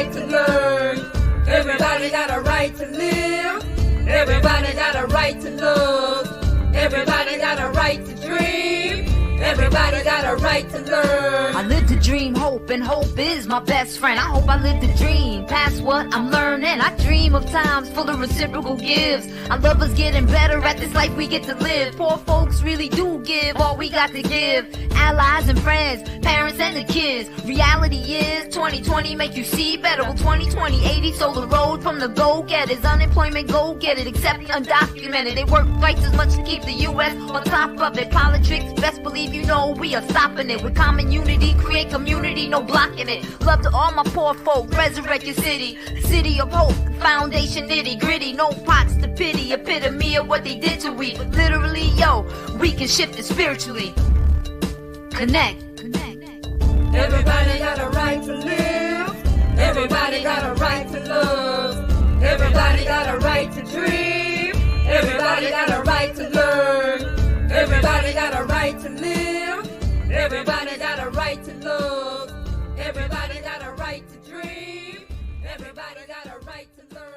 right to learn. Everybody got a right to live. Everybody got a right to love. Everybody got a right to dream. Everybody got a right to learn. I live to dream hope, and hope is my best friend. I hope I live to dream past what I'm learning. I dream of times full of reciprocal gives. I love us getting better at this life we get to live. Poor folks really do give all we got to give. Allies and friends, parents and the kids. Reality is 2020 make you see better. Well, 2020 80 so the road from the go-getters. Unemployment go get it, except the undocumented. They work twice as much to keep the U.S. on top of it. Politics, best believe you know we are stopping it. With common unity, create community, no blocking it. Love to all my poor folk, resurrect your city. City of hope, foundation nitty gritty. No pots to pity, epitome of what they did to we. Literally, yo, we can shift it spiritually. Connect. Everybody got a right to live. Everybody got a right to love. Everybody got a right to dream. Everybody got a right to learn. Everybody got a right to live. Everybody got a right to love. Everybody got a right to dream. Everybody got a right to learn.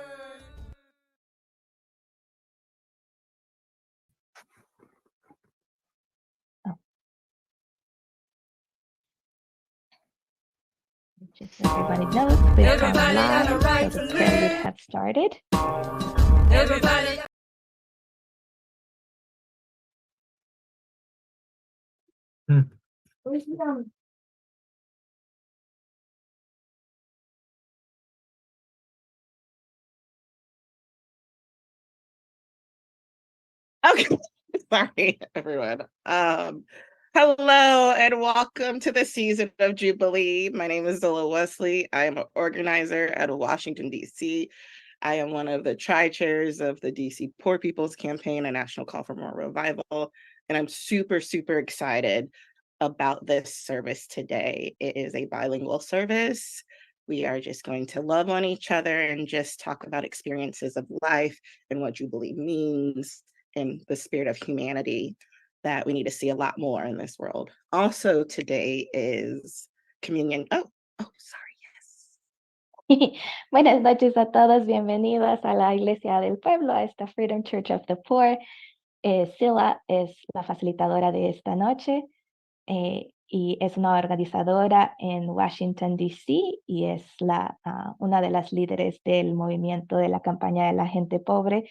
Just so everybody knows, we're live, right so the prayer would have started. Everybody. Okay, sorry everyone. Hello and welcome to the season of Jubilee. My name is Zola Wesley. I am an organizer out of Washington, D.C. I am one of the tri-chairs of the DC Poor People's Campaign, a national call for more revival. And I'm super, super excited about this service today. It is a bilingual service. We are just going to love on each other and just talk about experiences of life and what Jubilee means in the spirit of humanity that we need to see a lot more in this world. Also today is communion. Oh, sorry, yes. Buenas noches a todos, bienvenidos a la Iglesia del Pueblo, a esta Freedom Church of the Poor. Sila es la facilitadora de esta noche y es una organizadora en Washington, D.C. y es una de las líderes del movimiento de la campaña de la gente pobre,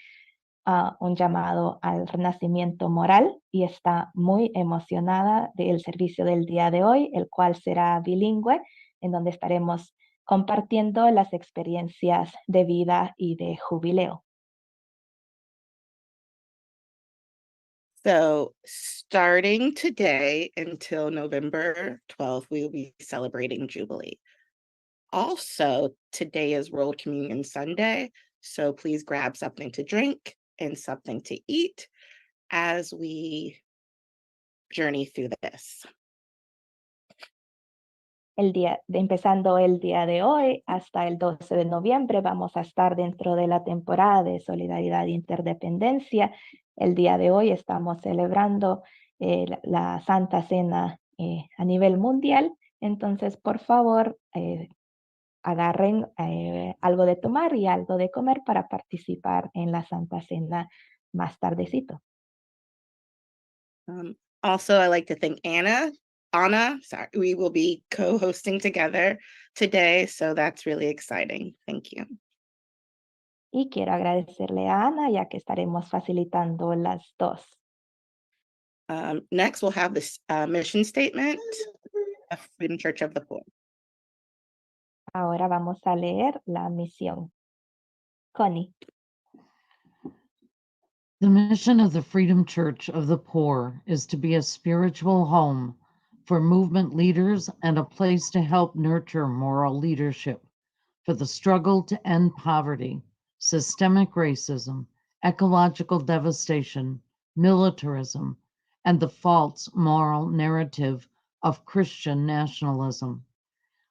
un llamado al renacimiento moral, y está muy emocionada del servicio del día de hoy, el cual será bilingüe, en donde estaremos compartiendo las experiencias de vida y de jubileo. So starting today until November 12th, we will be celebrating Jubilee. Also, today is World Communion Sunday, so please grab something to drink and something to eat as we journey through this. Empezando el día de hoy hasta el 12 de noviembre, vamos a estar dentro de la temporada de Solidaridad e Interdependencia. El día de hoy estamos celebrando la Santa Cena a nivel mundial, entonces por favor agarren algo de tomar y algo de comer para participar en la Santa Cena más tardecito. Also, I'd like to thank Anna, sorry, we will be co-hosting together today, so that's really exciting. Thank you. Y quiero agradecerle a Ana, ya que estaremos facilitando las dos. Next, we'll have this mission statement of Freedom Church of the Poor. Ahora vamos a leer la misión. Connie. The mission of the Freedom Church of the Poor is to be a spiritual home for movement leaders and a place to help nurture moral leadership for the struggle to end poverty, systemic racism, ecological devastation, militarism, and the false moral narrative of Christian nationalism.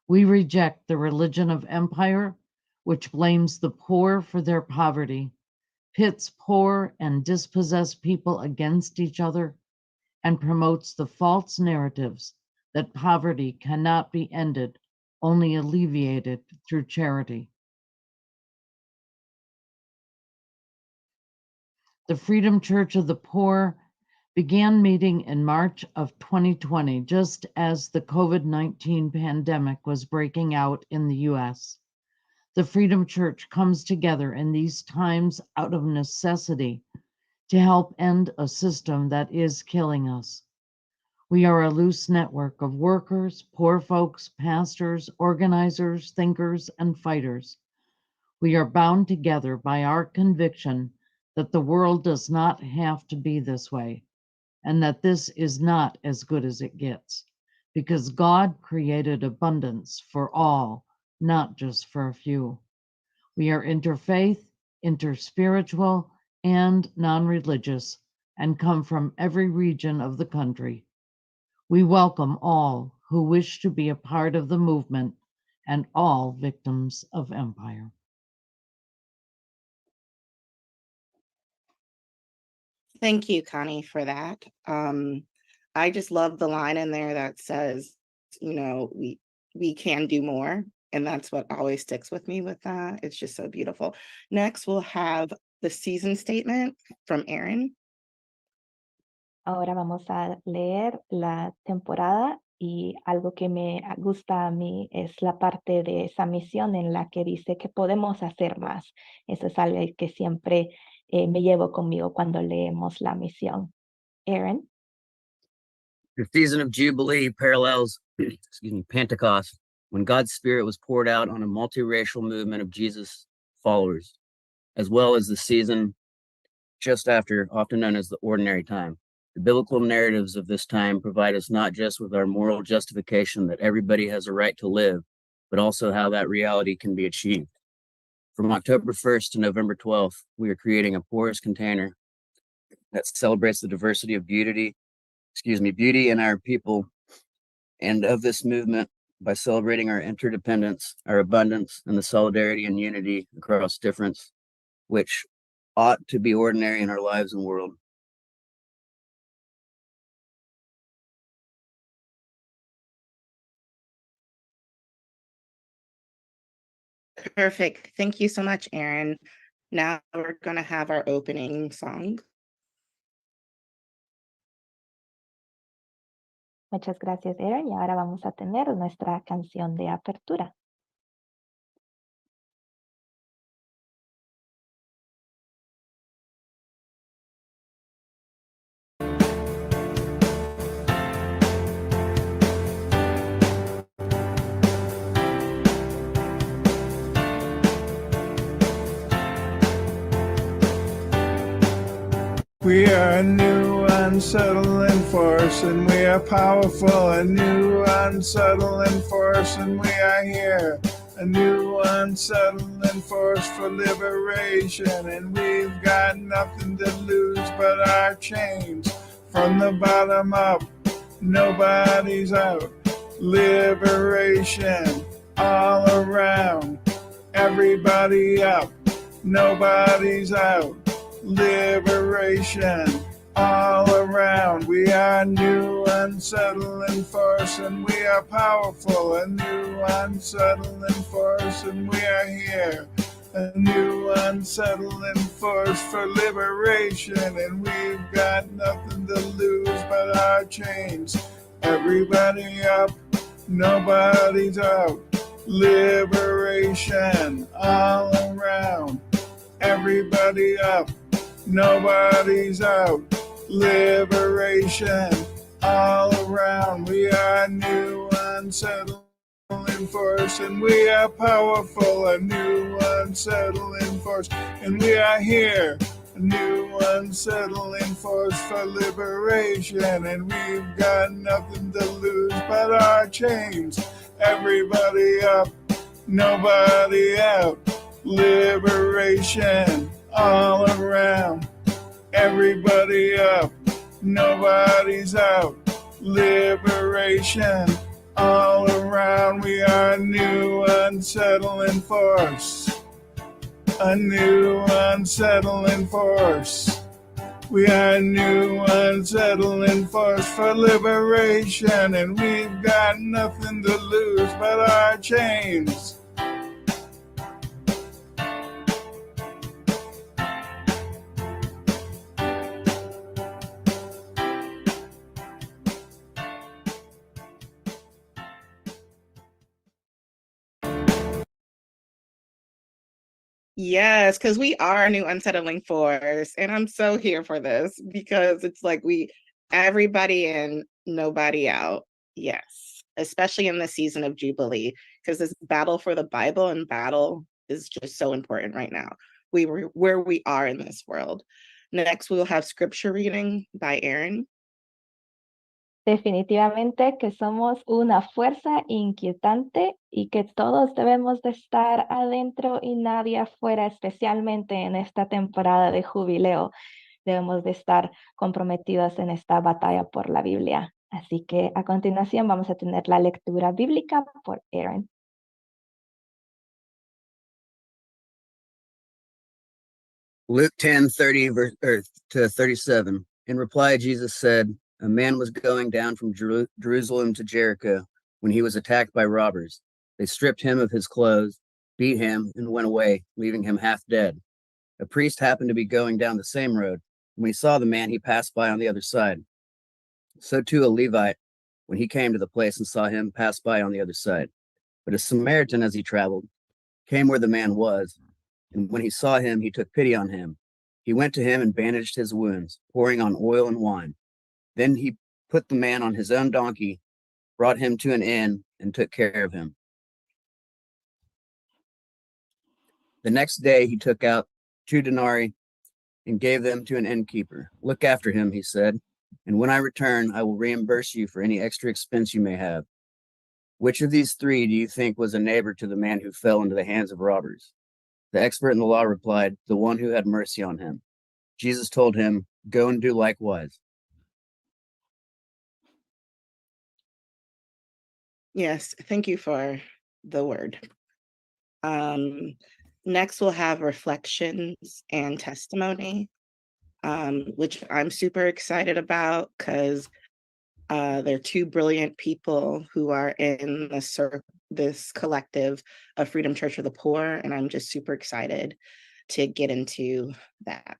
We reject the religion of empire, which blames the poor for their poverty, pits poor and dispossessed people against each other, and promotes the false narratives that poverty cannot be ended only alleviated through charity. The Freedom Church of the Poor began meeting in March of 2020, just as the COVID-19 pandemic was breaking out in the US. The Freedom Church comes together in these times out of necessity to help end a system that is killing us. We are a loose network of workers, poor folks, pastors, organizers, thinkers, and fighters. We are bound together by our conviction that the world does not have to be this way, and that this is not as good as it gets, because God created abundance for all, not just for a few. We are interfaith, interspiritual, and non-religious, and come from every region of the country. We welcome all who wish to be a part of the movement and all victims of empire. Thank you, Connie, for that. I just love the line in there that says, we can do more. And that's what always sticks with me with that. It's just so beautiful. Next, we'll have the season statement from Erin. Ahora vamos a leer la temporada y algo que me gusta a mí es la parte de esa misión en la que dice que podemos hacer más. Eso es algo que siempre me llevo conmigo cuando leemos la misión. Aaron. The season of Jubilee parallels, Pentecost, when God's Spirit was poured out on a multiracial movement of Jesus followers, as well as the season just after, often known as the ordinary time. The biblical narratives of this time provide us not just with our moral justification that everybody has a right to live, but also how that reality can be achieved. From October 1st to November 12th, we are creating a porous container that celebrates the diversity of beauty in our people and of this movement by celebrating our interdependence, our abundance, and the solidarity and unity across difference, which ought to be ordinary in our lives and world. Perfect. Thank you so much, Erin. Now we're going to have our opening song. Muchas gracias, Aaron. Y ahora vamos a tener nuestra canción de apertura. We are a new unsettling force, and we are powerful. A new unsettling force, and we are here. A new unsettling force for liberation, and we've got nothing to lose but our chains. From the bottom up, nobody's out. Liberation all around. Everybody up, nobody's out. Liberation all around. We are new unsettling force, and we are powerful. A new unsettling force, and we are here. A new unsettling force for liberation, and we've got nothing to lose but our chains. Everybody up, nobody's out. Liberation all around. Everybody up, nobody's out. Liberation all around. We are new unsettling force, and we are powerful. A new unsettling force, and we are here. A new unsettling force for liberation, and we've got nothing to lose but our chains. Everybody up, nobody out. Liberation all around. Everybody up, nobody's out. Liberation all around. We are a new unsettling force. A new unsettling force. We are a new unsettling force for liberation, and we've got nothing to lose but our chains. Yes, because we are a new unsettling force. And I'm so here for this because it's like everybody in, nobody out. Yes, especially in the season of Jubilee, because this battle for the Bible and battle is just so important right now. Where we are in this world. Next, we will have scripture reading by Aaron. Definitivamente que somos una fuerza inquietante y que todos debemos de estar adentro y nadie afuera, especialmente en esta temporada de jubileo. Debemos de estar comprometidos en esta batalla por la Biblia. Así que a continuación vamos a tener la lectura bíblica por Aaron. Luke 10:30 to 37. In reply, Jesus said, a man was going down from Jerusalem to Jericho when he was attacked by robbers. They stripped him of his clothes, beat him, and went away, leaving him half dead. A priest happened to be going down the same road. When he saw the man, he passed by on the other side. So too a Levite, when he came to the place and saw him, passed by on the other side. But a Samaritan, as he traveled, came where the man was, and when he saw him, he took pity on him. He went to him and bandaged his wounds, pouring on oil and wine. Then he put the man on his own donkey, brought him to an inn, and took care of him. The next day he took out 2 denarii and gave them to an innkeeper. Look after him, he said, and when I return, I will reimburse you for any extra expense you may have. Which of these 3 do you think was a neighbor to the man who fell into the hands of robbers? The expert in the law replied, the one who had mercy on him. Jesus told him, go and do likewise. Yes, thank you for the word. Next, we'll have reflections and testimony, which I'm super excited about because they're 2 brilliant people who are in this collective of Freedom Church of the Poor, and I'm just super excited to get into that.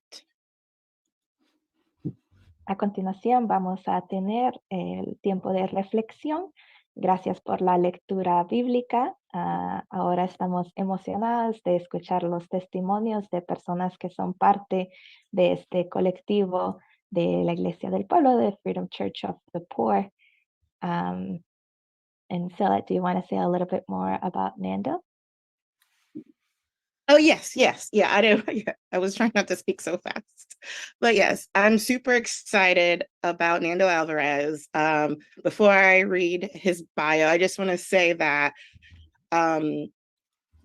A continuación vamos a tener el tiempo de reflexión. Gracias por la lectura bíblica. Ahora estamos emocionados de escuchar los testimonios de personas que son parte de este colectivo de la Iglesia del Pueblo, de Freedom Church of the Poor. And Philip, do you want to say a little bit more about Nando? Oh, yes. Yeah, I do. Yeah, I was trying not to speak so fast. But yes, I'm super excited about Nando Alvarez. Before I read his bio, I just want to say that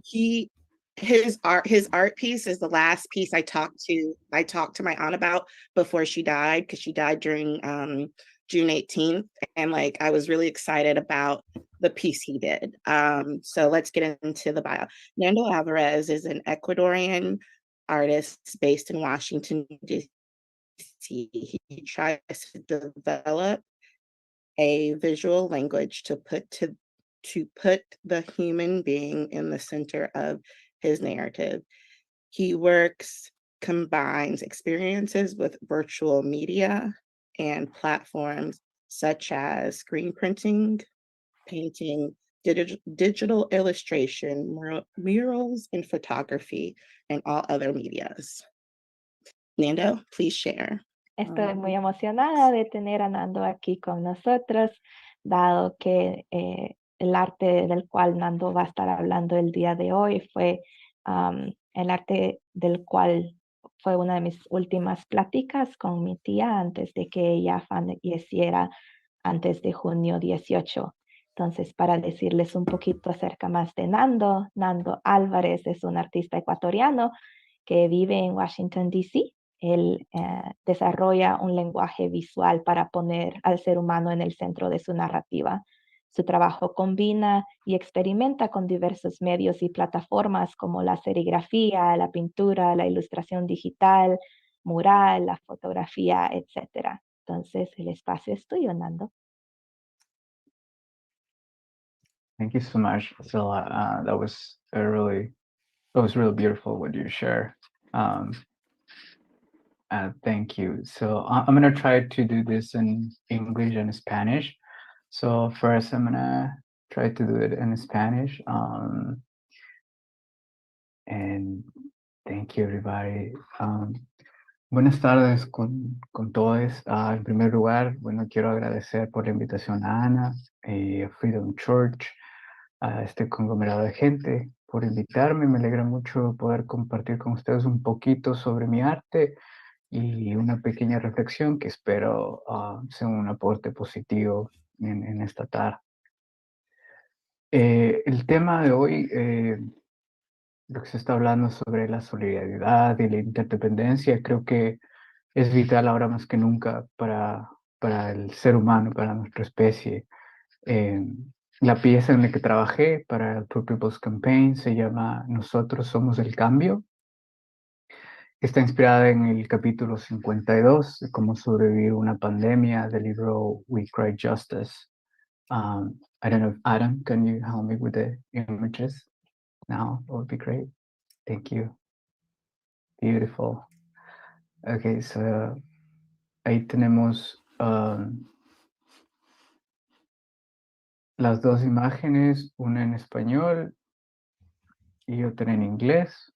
his art piece is the last piece I talked to my aunt about before she died, because she died during June 18th. And I was really excited about the piece he did. So let's get into the bio. Nando Alvarez is an Ecuadorian artist based in Washington, D.C. He tries to develop a visual language to put the human being in the center of his narrative. He combines experiences with virtual media and platforms such as screen printing, painting, digital illustration, murals, and photography, and all other medias. Nando, please share. Estoy muy emocionada de tener a Nando aquí con nosotros, dado que el arte del cual Nando va a estar hablando el día de hoy fue el arte del cual fue una de mis últimas pláticas con mi tía antes de que ella falleciera antes de junio 18. Entonces, para decirles un poquito acerca más de Nando, Nando Álvarez es un artista ecuatoriano que vive en Washington, D.C. Él desarrolla un lenguaje visual para poner al ser humano en el centro de su narrativa. Su trabajo combina y experimenta con diversos medios y plataformas como la serigrafía, la pintura, la ilustración digital, mural, la fotografía, etc. Entonces, el espacio es tuyo, Nando. Thank you so much, Zilla. That was really beautiful what you share. Thank you. So I'm gonna try to do this in English and Spanish. So first, I'm gonna try to do it in Spanish. And thank you, everybody. Buenas tardes con todos. En primer lugar, bueno, quiero agradecer por la invitación a Ana y a Freedom Church, a este conglomerado de gente, por invitarme. Me alegra mucho poder compartir con ustedes un poquito sobre mi arte y una pequeña reflexión que espero sea un aporte positivo en esta tarde. El tema de hoy, lo que se está hablando sobre la solidaridad y la interdependencia, creo que es vital ahora más que nunca para el ser humano, para nuestra especie. La pieza en la que trabajé para el People's Campaign se llama Nosotros somos el cambio. Está inspirada en el capítulo 52 de cómo sobrevivir una pandemia del libro We Cry Justice. I don't know if Adam, can you help me with the images now? That would be great. Thank you. Beautiful. Okay, so ahí tenemos las dos imágenes, una en español y otra en inglés.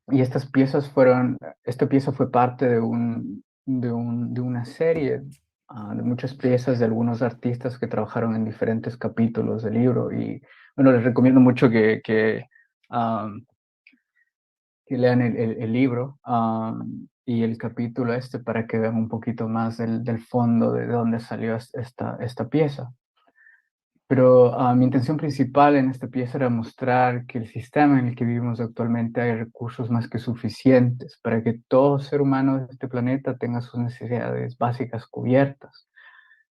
Y esta pieza fue parte de una serie de muchas piezas de algunos artistas que trabajaron en diferentes capítulos del libro. Y bueno, les recomiendo mucho que lean el libro y el capítulo para que vean un poquito más del fondo de dónde salió esta pieza. Pero mi intención principal en esta pieza era mostrar que el sistema en el que vivimos actualmente hay recursos más que suficientes para que todo ser humano de este planeta tenga sus necesidades básicas cubiertas,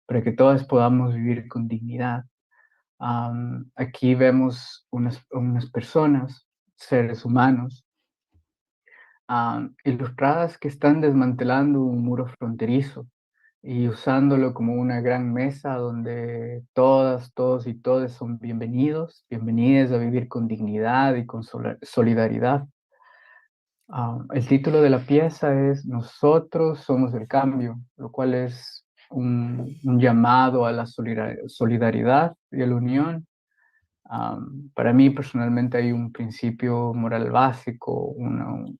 para que todos podamos vivir con dignidad. Aquí vemos unas personas, seres humanos, ilustradas que están desmantelando un muro fronterizo y usándolo como una gran mesa donde todas, todos y todes son bienvenidos, bienvenidas a vivir con dignidad y con solidaridad. El título de la pieza es Nosotros somos el cambio, lo cual es un llamado a la solidaridad y a la unión. Para mí personalmente hay un principio moral básico,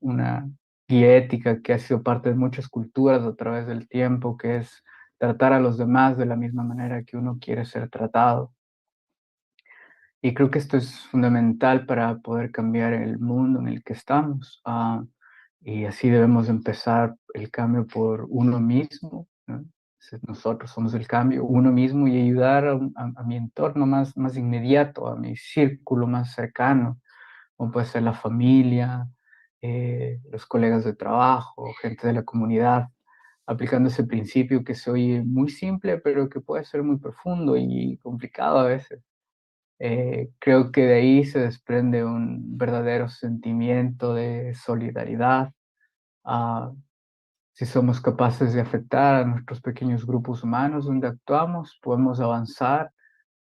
una guía ética que ha sido parte de muchas culturas a través del tiempo, que es tratar a los demás de la misma manera que uno quiere ser tratado. Y creo que esto es fundamental para poder cambiar el mundo en el que estamos. Y así debemos empezar el cambio por uno mismo, ¿no? Nosotros somos el cambio, uno mismo, y ayudar a mi entorno más inmediato, a mi círculo más cercano, como puede ser la familia, los colegas de trabajo, gente de la comunidad, aplicando ese principio que se oye muy simple, pero que puede ser muy profundo y complicado a veces. Creo que de ahí se desprende un verdadero sentimiento de solidaridad. Si somos capaces de afectar a nuestros pequeños grupos humanos donde actuamos, podemos avanzar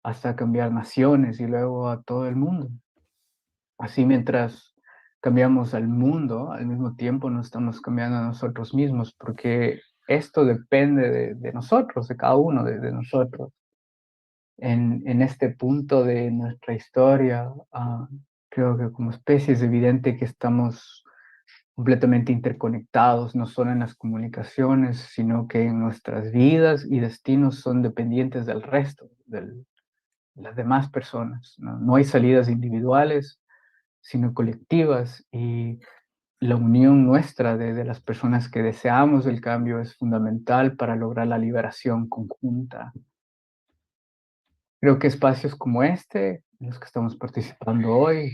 hasta cambiar naciones y luego a todo el mundo. Así, mientras cambiamos al mundo, al mismo tiempo nos estamos cambiando a nosotros mismos, porque esto depende de nosotros, de cada uno de nosotros. En este punto de nuestra historia, creo que como especie es evidente que estamos completamente interconectados, no solo en las comunicaciones, sino que en nuestras vidas y destinos son dependientes del resto, de las demás personas, ¿no? No hay salidas individuales, sino colectivas, y la unión nuestra de las personas que deseamos el cambio es fundamental para lograr la liberación conjunta. Creo que espacios como este, en los que estamos participando hoy,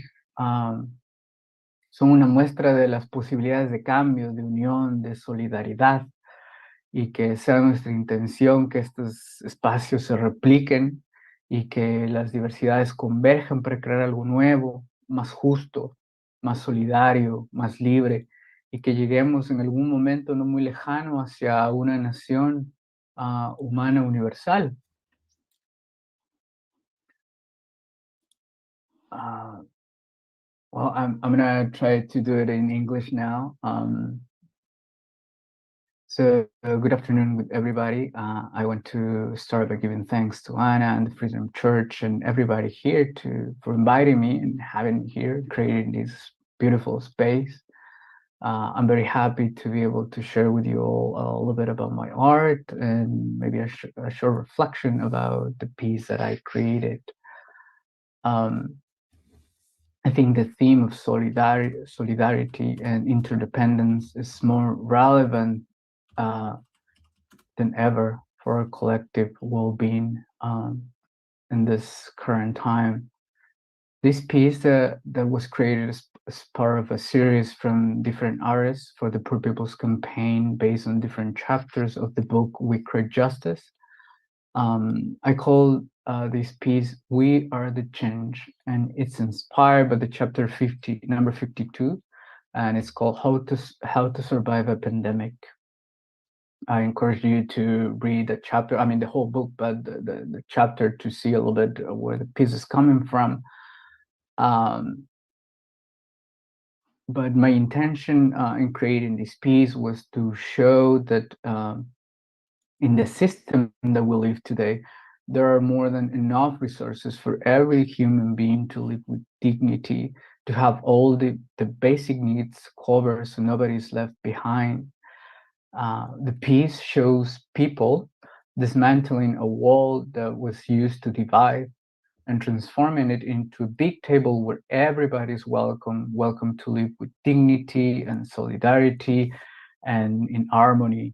son una muestra de las posibilidades de cambio, de unión, de solidaridad, y que sea nuestra intención que estos espacios se repliquen y que las diversidades converjan para crear algo nuevo, más justo, más solidario, más libre, y que lleguemos en algún momento no muy lejano hacia una nación humana universal. Well, I'm gonna try to do it in English now. So good afternoon with everybody. I want to start by giving thanks to Anna and the Freedom Church and everybody here for inviting me and having me here, creating this beautiful space. I'm very happy to be able to share with you all a little bit about my art and maybe a short reflection about the piece that I created. I think the theme of solidarity and interdependence is more relevant than ever for our collective well-being in this current time. This piece that was created as part of a series from different artists for the Poor People's Campaign based on different chapters of the book We Create Justice. I call this piece We Are the Change, and it's inspired by the chapter number 52, and it's called How to Survive a Pandemic. I encourage you to read the chapter, I mean the whole book, but the chapter to see a little bit where the piece is coming from. But my intention in creating this piece was to show that in the system that we live today, there are more than enough resources for every human being to live with dignity, to have all the basic needs covered so nobody's left behind. The piece shows people dismantling a wall that was used to divide and transforming it into a big table where everybody's welcome to live with dignity and solidarity and in harmony.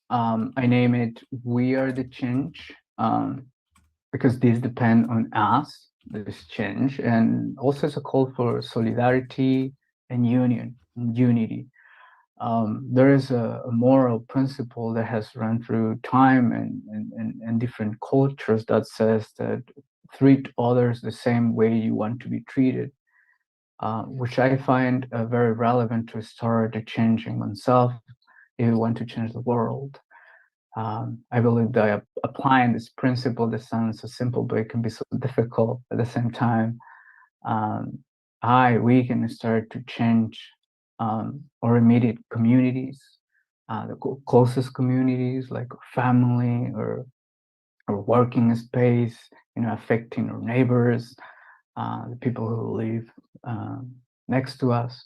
I name it We Are the Change because this depends on us, this change, and also it's a call for solidarity and unity. There is a moral principle that has run through time and different cultures that says that treat others the same way you want to be treated, which I find very relevant to start a change in oneself if you want to change the world. I believe that applying this principle that sounds so simple, but it can be so difficult at the same time. We can start to change our immediate communities, the closest communities like our family or working space, affecting our neighbors, the people who live next to us.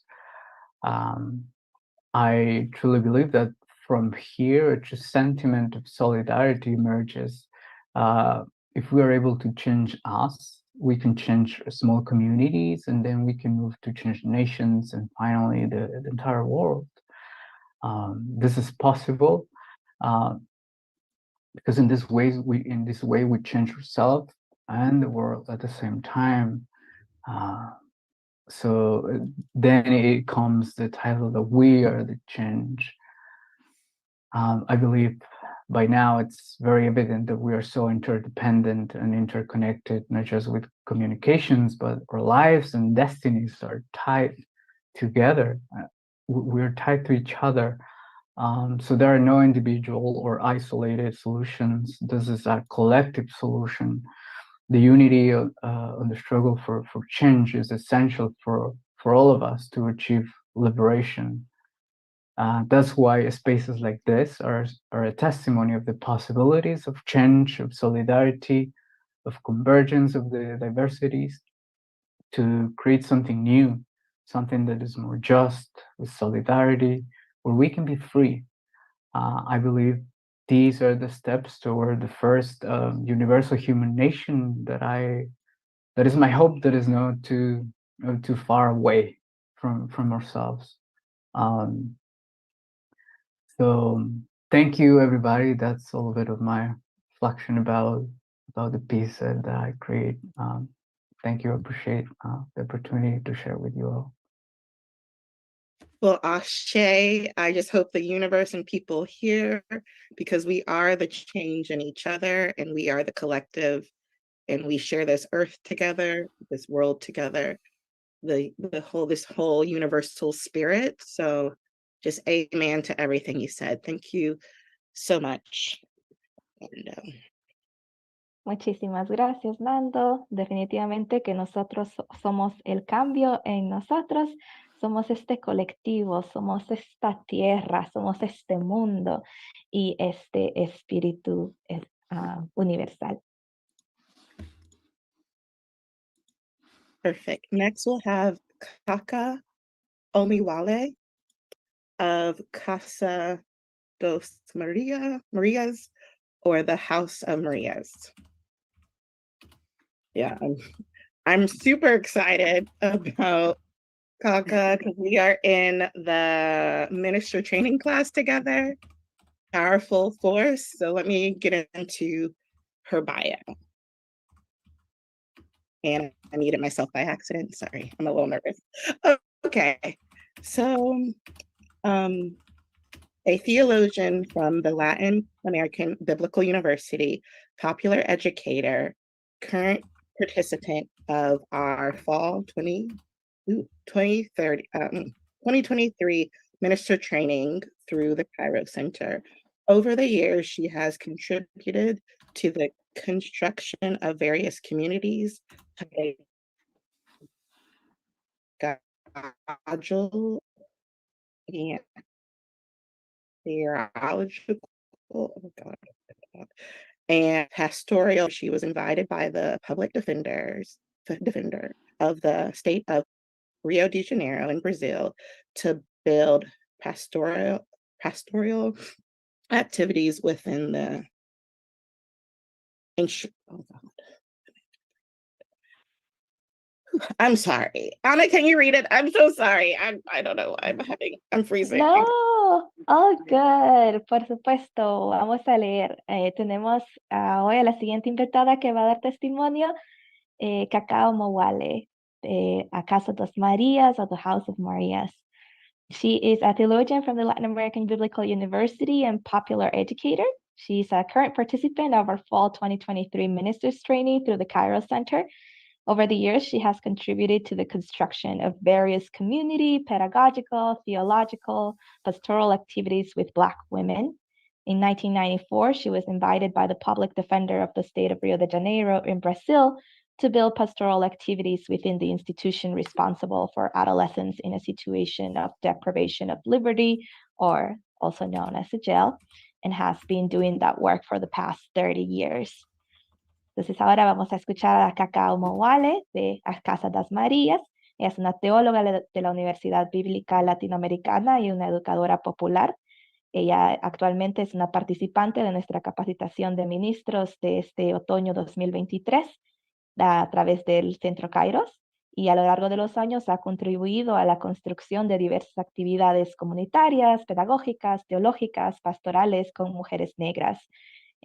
I truly believe that from here, a sentiment of solidarity emerges. If we are able to change us, we can change small communities, and then we can move to change nations and finally the entire world. This is possible because in this way we change ourselves and the world at the same time. So then it comes the title that We Are the Change. I believe by now it's very evident that we are so interdependent and interconnected, not just with communications, but our lives and destinies are tied together. We're tied to each other. So there are no individual or isolated solutions. This is a collective solution. The unity and the struggle for change is essential for all of us to achieve liberation. That's why spaces like this are a testimony of the possibilities of change, of solidarity, of convergence of the diversities to create something new, something that is more just, with solidarity, where we can be free. I believe these are the steps toward the first universal human nation that is my hope, that is not too far away from ourselves. So thank you, everybody. That's a little bit of my reflection about the piece that I create. Thank you. I appreciate the opportunity to share with you all. Well, Ashe, I just hope the universe and people here, because we are the change in each other and we are the collective and we share this earth together, this world together. this whole universal spirit. So just amen to everything you said. Thank you so much. And, Muchísimas gracias, Nando. Definitivamente que nosotros somos el cambio en nosotros, somos este colectivo, somos esta tierra, somos este mundo y este espíritu universal. Perfect. Next, we'll have Kaka Omiwale of Casa dos Marias, or the House of Marias. Yeah, I'm super excited about Kaka because we are in the minister training class together. Powerful force. So let me get into her bio. And I muted myself by accident. Sorry, I'm a little nervous. Okay, so a theologian from the Latin American Biblical University, popular educator, current participant of our fall 2023 minister training through the Cairo Center. Over the years, she has contributed to the construction of various communities, theological and theological, oh God, and pastoral. She was invited by the public defender of the state of Rio de Janeiro in Brazil to build pastoral activities within the oh God. I'm sorry. Anna, can you read it? I'm so sorry. I don't know. I'm freezing. No, all good, por supuesto. Vamos a leer. Tenemos hoy a la siguiente invitada que va a dar testimonio, Cacao Mowale, de A Casa dos Marias, or the House of Marias. She is a theologian from the Latin American Biblical University and popular educator. She's a current participant of our fall 2023 ministers training through the Cairo Center. Over the years, she has contributed to the construction of various community, pedagogical, theological, pastoral activities with Black women. In 1994, she was invited by the public defender of the state of Rio de Janeiro in Brazil to build pastoral activities within the institution responsible for adolescents in a situation of deprivation of liberty, or also known as a jail, and has been doing that work for the past 30 years. Entonces ahora vamos a escuchar a Cacao Mowale de A Casa das Marías. Ella es una teóloga de la Universidad Bíblica Latinoamericana y una educadora popular. Ella actualmente es una participante de nuestra capacitación de ministros de este otoño 2023 a través del Centro Kairos, y a lo largo de los años ha contribuido a la construcción de diversas actividades comunitarias, pedagógicas, teológicas, pastorales con mujeres negras.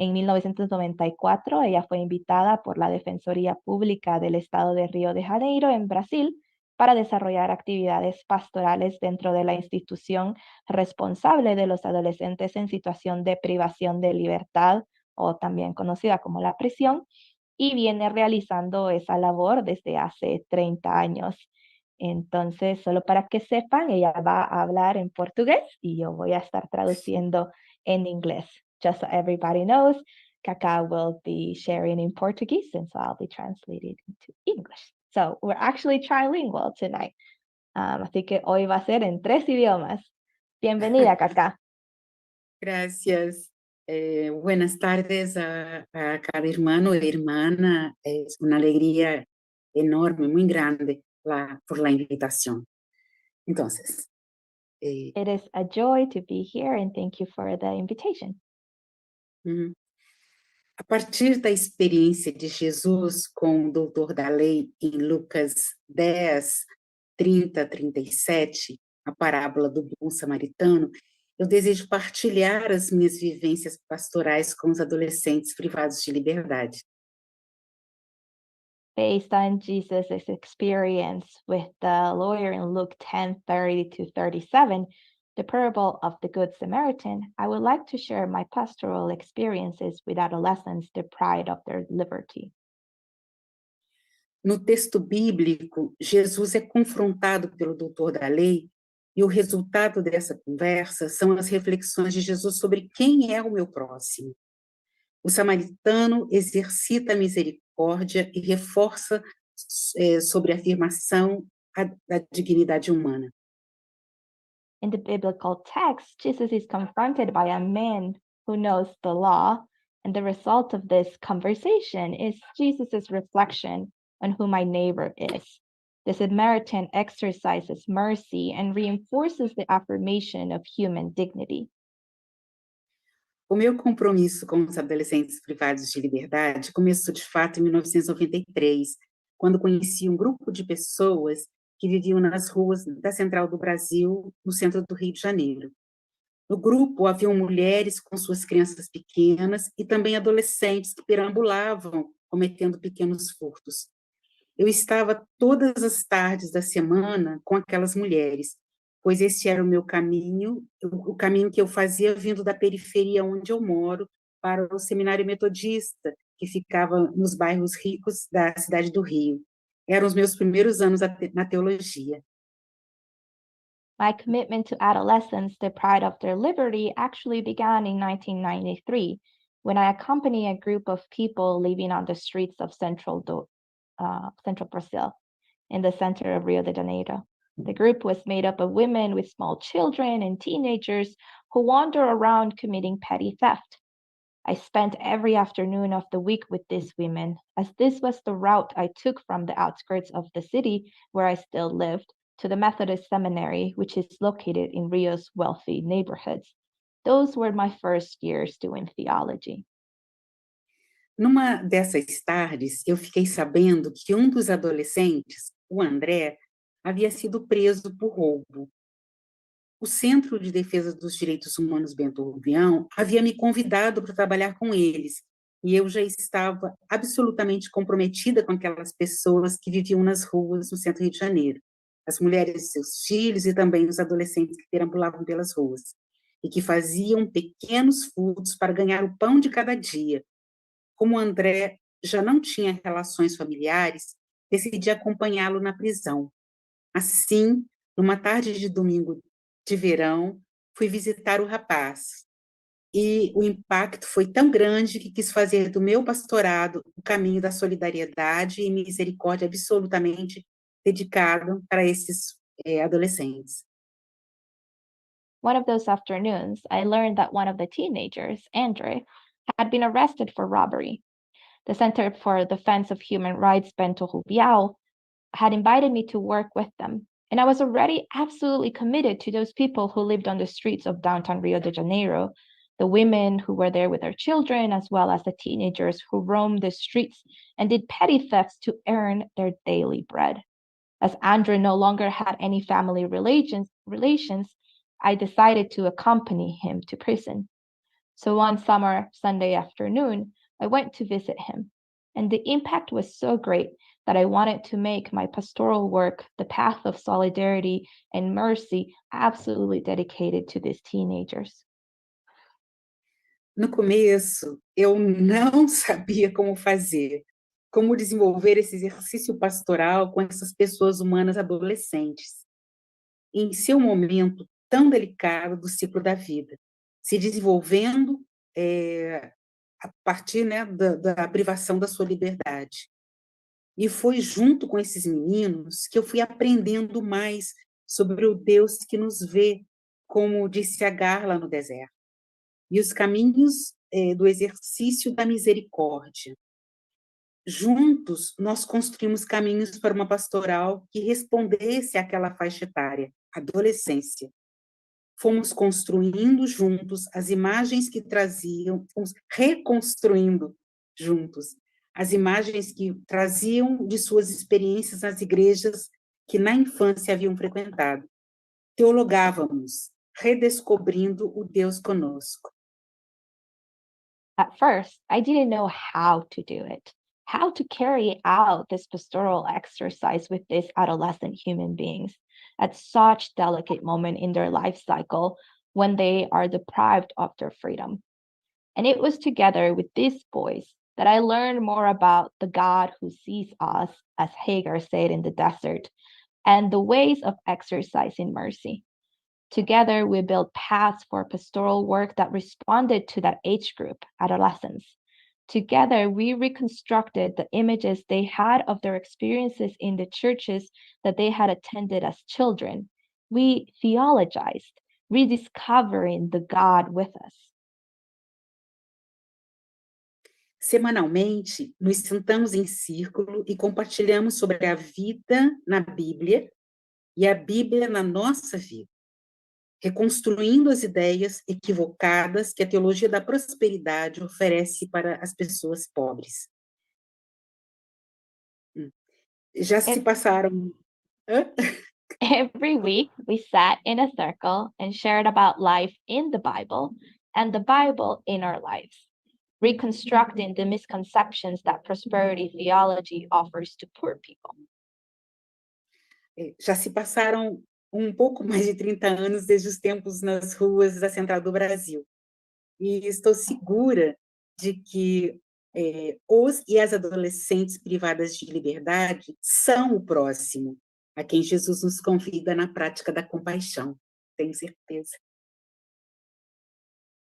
En 1994, ella fue invitada por la Defensoría Pública del Estado de Río de Janeiro en Brasil para desarrollar actividades pastorales dentro de la institución responsable de los adolescentes en situación de privación de libertad, o también conocida como la prisión, y viene realizando esa labor desde hace 30 años. Entonces, solo para que sepan, ella va a hablar en portugués y yo voy a estar traduciendo en inglés. Just so everybody knows, Cacao will be sharing in Portuguese, and so I'll be translating into English. So we're actually trilingual tonight. Así que hoy va a ser en 3 idiomas. Bienvenida, Cacao. Gracias. Buenas tardes a cada hermano y hermana. Es una alegría enorme, muy grande por la invitación. Entonces, It is a joy to be here, and thank you for the invitation. A partir da experiência de Jesus com o doutor da lei em Lucas 10, 30, 37, a parábola do bom samaritano, eu desejo partilhar as minhas vivências pastorais com os adolescentes privados de liberdade. Based on Jesus' experience with the lawyer in Luke 10:30 to 37, the parable of the Good Samaritan, I would like to share my pastoral experiences with adolescents deprived of their liberty. No texto bíblico, Jesus é confrontado pelo doutor da lei, e o resultado dessa conversa são as reflexões de Jesus sobre quem é o meu próximo. O samaritano exercita a misericórdia e reforça sobre a afirmação da dignidade humana. In the biblical text, Jesus is confronted by a man who knows the law, and the result of this conversation is Jesus' reflection on who my neighbor is. The Samaritan exercises mercy and reinforces the affirmation of human dignity. O meu compromisso com os adolescentes privados de liberdade começou, de fato, em 1993, quando conheci um grupo de pessoas que viviam nas ruas da Central do Brasil, no centro do Rio de Janeiro. No grupo haviam mulheres com suas crianças pequenas e também adolescentes que perambulavam, cometendo pequenos furtos. Eu estava todas as tardes da semana com aquelas mulheres, pois esse era o meu caminho, o caminho que eu fazia vindo da periferia onde eu moro para o seminário metodista, que ficava nos bairros ricos da cidade do Rio. Eram os meus primeiros anos na teologia. My commitment to adolescents deprived of their liberty actually began in 1993, when I accompanied a group of people living on the streets of central Brazil, in the center of Rio de Janeiro. The group was made up of women with small children and teenagers who wander around committing petty theft. I spent every afternoon of the week with these women, as this was the route I took from the outskirts of the city, where I still lived, to the Methodist Seminary, which is located in Rio's wealthy neighborhoods. Those were my first years doing theology. Numa dessas tardes, eu fiquei sabendo que um dos adolescentes, o André, havia sido preso por roubo. O Centro de Defesa dos Direitos Humanos Bento Rubião havia me convidado para trabalhar com eles, e eu já estava absolutamente comprometida com aquelas pessoas que viviam nas ruas no centro do Rio de Janeiro, as mulheres e seus filhos e também os adolescentes que perambulavam pelas ruas, e que faziam pequenos furtos para ganhar o pão de cada dia. Como o André já não tinha relações familiares, decidi acompanhá-lo na prisão. Assim, numa tarde de domingo de verão, fui visitar o rapaz. E o impacto foi tão grande que quis fazer do meu pastorado o caminho da solidariedade e misericórdia absolutamente dedicado para esses adolescentes. One of those afternoons, I learned that one of the teenagers, Andre, had been arrested for robbery. The Center for Defense of Human Rights, Bento Rubião, had invited me to work with them, and I was already absolutely committed to those people who lived on the streets of downtown Rio de Janeiro, the women who were there with their children, as well as the teenagers who roamed the streets and did petty thefts to earn their daily bread. As Andre no longer had any family relations, I decided to accompany him to prison. So one summer Sunday afternoon, I went to visit him, and the impact was so great that I wanted to make my pastoral work, the path of solidarity and mercy, absolutely dedicated to these teenagers. No começo, eu não sabia como fazer, como desenvolver esse exercício pastoral com essas pessoas humanas adolescentes, em seu momento tão delicado do ciclo da vida, se desenvolvendo a partir da privação da sua liberdade. E foi junto com esses meninos que eu fui aprendendo mais sobre o Deus que nos vê, como disse Agar lá no deserto, e os caminhos do exercício da misericórdia. Juntos, nós construímos caminhos para uma pastoral que respondesse àquela faixa etária, adolescência. Fomos construindo juntos as imagens que traziam, fomos reconstruindo juntos as imagens que traziam de suas experiências nas igrejas que na infância haviam frequentado. Teologávamos, redescobrindo o Deus conosco. At first, I didn't know how to do it, how to carry out this pastoral exercise with these adolescent human beings at such delicate moment in their life cycle when they are deprived of their freedom. And it was together with these boys that I learned more about the God who sees us, as Hagar said in the desert, and the ways of exercising mercy. Together, we built paths for pastoral work that responded to that age group, adolescents. Together, we reconstructed the images they had of their experiences in the churches that they had attended as children. We theologized, rediscovering the God with us. Semanalmente, nos sentamos em círculo e compartilhamos sobre a vida na Bíblia e a Bíblia na nossa vida, reconstruindo as ideias equivocadas que a teologia da prosperidade oferece para as pessoas pobres. Já se passaram... Every week, we sat in a circle and shared about life in the Bible and the Bible in our lives, reconstructing the misconceptions that prosperity theology offers to poor people. Já se passaram um pouco mais de 30 anos desde os tempos nas ruas da Central do Brasil. E estou segura de que os e as adolescentes privadas de liberdade são o próximo, a quem Jesus nos convida na prática da compaixão. Tenho certeza.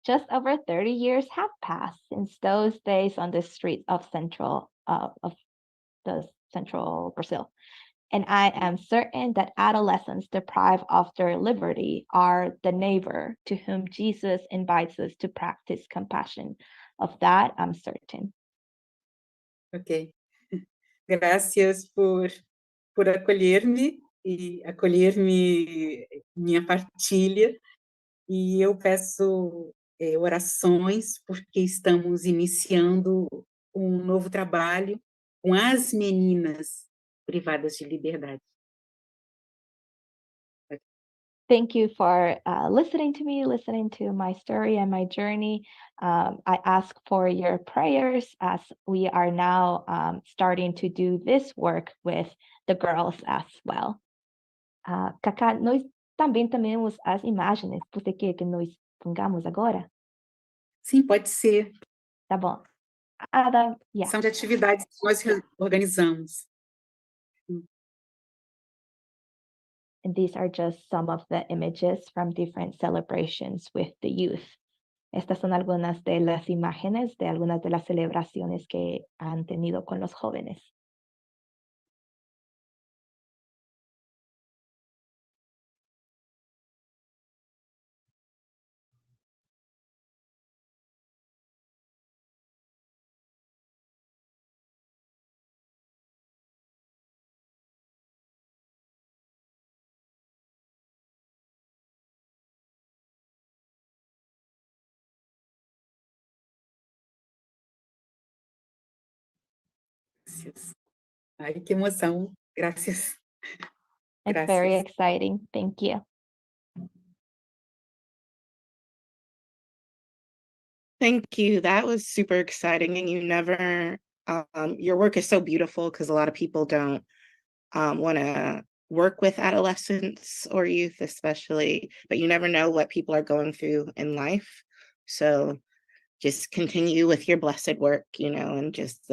Just over 30 years have passed since those days on the streets of central Brazil. And I am certain that adolescents deprived of their liberty are the neighbor to whom Jesus invites us to practice compassion. Of that, I'm certain. Ok. Graças por acolher-me e acolher-me, minha partilha. E eu peço orações, porque estamos iniciando um novo trabalho com as meninas privadas de liberdade. Thank you for listening to me, listening to my story and my journey. I ask for your prayers as we are now starting to do this work with the girls as well. Cacá, nós também temos as imagens. Você quer que nós pongamos agora? Sim, pode ser. Tá bom. Ada, yeah. São de atividades que nós organizamos. And these are just some of the images from different celebrations with the youth. Estas son algunas de las imágenes de algunas de las celebraciones que han tenido con los jóvenes. Ai, que emoção. Graças. It's very exciting. Thank you. Thank you. That was super exciting. And you never, your work is so beautiful because a lot of people don't want to work with adolescents or youth, especially, but you never know what people are going through in life. So just continue with your blessed work, and just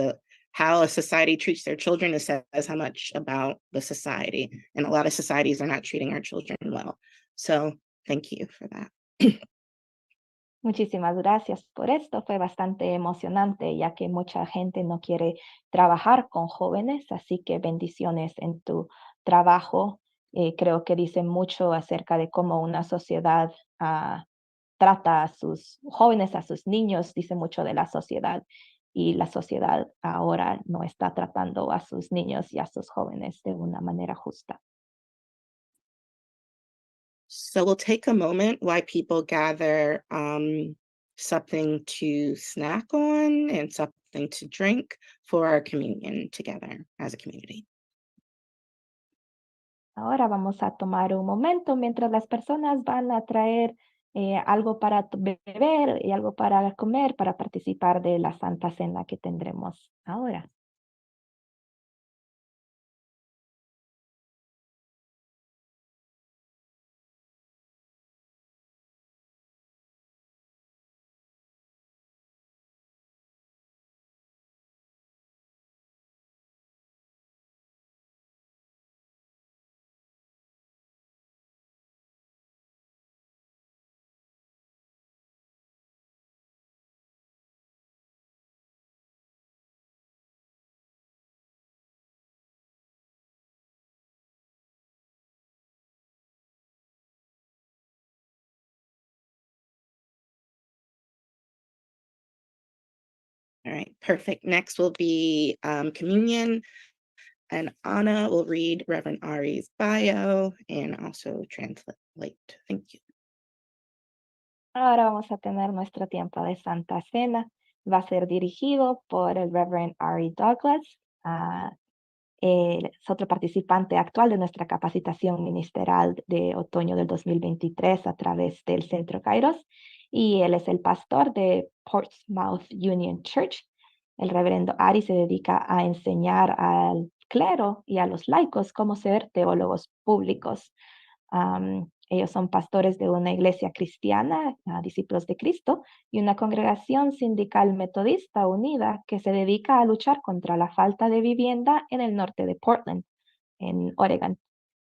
how a society treats their children says how much about the society. And a lot of societies are not treating our children well. So thank you for that. Muchísimas gracias por esto. Fue bastante emocionante, ya que mucha gente no quiere trabajar con jóvenes, así que bendiciones en tu trabajo. Creo que dice mucho acerca de cómo una sociedad trata a sus jóvenes, a sus niños, dice mucho de la sociedad, y la sociedad ahora no está tratando a sus niños y a sus jóvenes de una manera justa. So we'll take a moment while people gather something to snack on and something to drink for our communion together as a community. Ahora vamos a tomar un momento mientras las personas van a traer algo para beber y algo para comer para participar de la Santa Cena que tendremos ahora. All right, perfect. Next will be communion, and Anna will read Reverend Ari's bio and also translate. Thank you. Ahora vamos a tener nuestro tiempo de Santa Cena. Va a ser dirigido por el Reverend Ari Douglas. Es otro participante actual de nuestra capacitación ministerial de otoño del 2023 a través del Centro Kairos, y él es el pastor de Portsmouth Union Church. El reverendo Ari se dedica a enseñar al clero y a los laicos cómo ser teólogos públicos. Ellos son pastores de una iglesia cristiana, discípulos de Cristo, y una congregación sindical metodista unida que se dedica a luchar contra la falta de vivienda en el norte de Portland, en Oregon.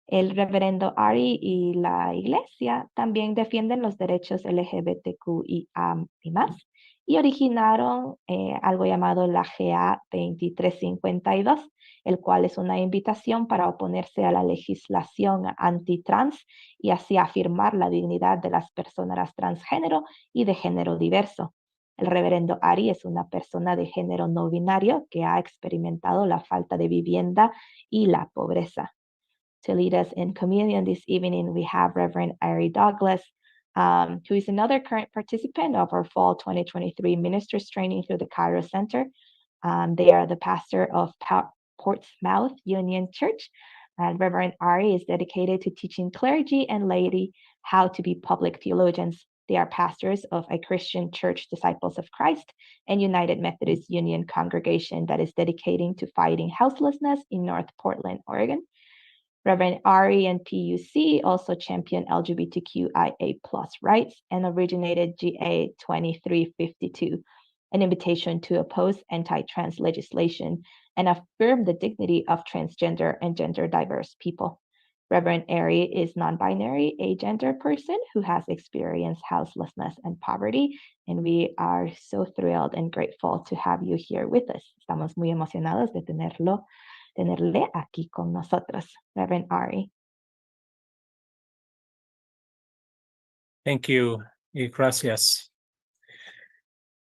El reverendo Ari y la iglesia también defienden los derechos LGBTQIA y más, y originaron algo llamado la GA 2352, el cual es una invitación para oponerse a la legislación antitrans y así afirmar la dignidad de las personas transgénero y de género diverso. El reverendo Ari es una persona de género no binario que ha experimentado la falta de vivienda y la pobreza. To lead us in communion this evening, we have Reverend Ari Douglas, who is another current participant of our fall 2023 ministers training through the Cairo Center. They are the pastor of Portsmouth Union Church. And Reverend Ari is dedicated to teaching clergy and laity how to be public theologians. They are pastors of a Christian church, Disciples of Christ, and United Methodist Union congregation that is dedicating to fighting houselessness in North Portland, Oregon. Reverend Ari and PUC also champion LGBTQIA+ rights and originated GA 2352, an invitation to oppose anti-trans legislation and affirm the dignity of transgender and gender diverse people. Reverend Ari is non-binary, agender person who has experienced houselessness and poverty, and we are so thrilled and grateful to have you here with us. Estamos muy emocionados de tenerle aquí con nosotros, Reverend Ari. Thank you, y gracias.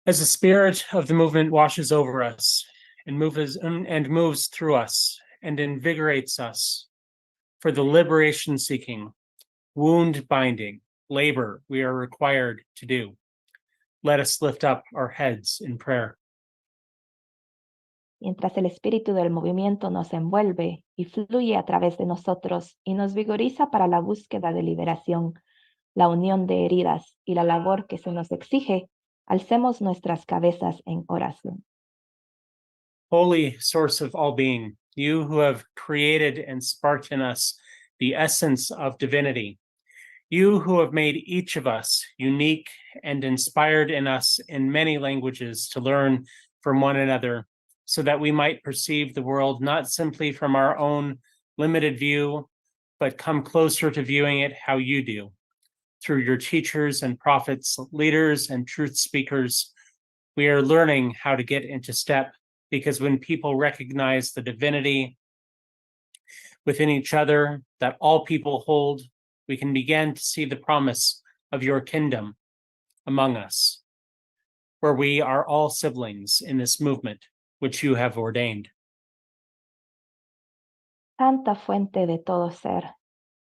As the spirit of the movement washes over us and moves through us and invigorates us for the liberation seeking, wound binding labor we are required to do, let us lift up our heads in prayer. Mientras el espíritu del movimiento nos envuelve y fluye a través de nosotros y nos vigoriza para la búsqueda de liberación, la unión de heridas y la labor que se nos exige, alcemos nuestras cabezas en oración. Holy source of all being, you who have created and sparked in us the essence of divinity, you who have made each of us unique and inspired in us in many languages to learn from one another, so that we might perceive the world not simply from our own limited view, but come closer to viewing it how you do, through your teachers and prophets, leaders and truth speakers. We are learning how to get into step, because when people recognize the divinity within each other that all people hold, we can begin to see the promise of your kingdom among us, where we are all siblings in this movement which you have ordained. Santa fuente de todo ser,